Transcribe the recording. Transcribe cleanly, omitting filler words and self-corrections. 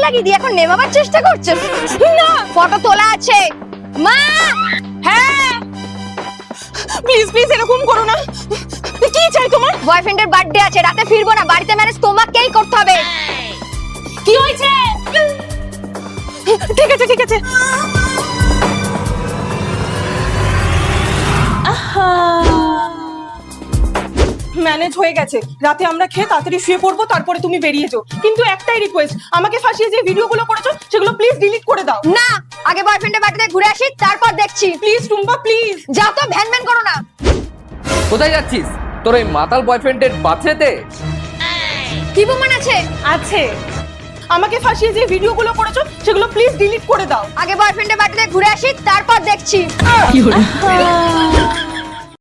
লাগিয়ে দিয়ে এখন নেমাবার চেষ্টা করছে। না, ফটো তোলা আছে। মা, হ্যাঁ প্লিজ প্লিজ এরকম করো না। কি চাই তোমার? বয়ফ্রেন্ডের বার্থডে আছে, রাতে ফিরবো না, বাড়িতে ম্যানেজ তোমাকেই করতে হবে। কি হয়েছে? ঠিক আছে ঠিক আছে। ম্যানেজ হয়ে গেছে। রাতে আমরা খেয়ে তাড়াতাড়ি শুয়ে পড়বো, তারপরে তুমি বেরিয়ে যাও। কিন্তু একটাই রিকোয়েস্ট, আমাকে ফাঁসিয়ে যে ভিডিওগুলো করেছো সেগুলো প্লিজ ডিলিট করে দাও। না, আগে বয়ফ্রেন্ডের বার্থডে ঘুরে আসি, তারপর দেখছি। Please Tumpa please. যাও তো, ভ্যান ভ্যান করো না। কোথায় যাচ্ছিস? তোর এই মাতাল বয়ফ্রেন্ডের বার্থডেতে? কি প্রমাণ আছে? আছে, আমাকে ফাঁসিয়ে যে ভিডিওগুলো করেছো সেগুলো প্লিজ ডিলিট করে দাও। আগে বয়ফ্রেন্ডের বার্থডে ঘুরে আসি, তারপর দেখছি। কি হলো?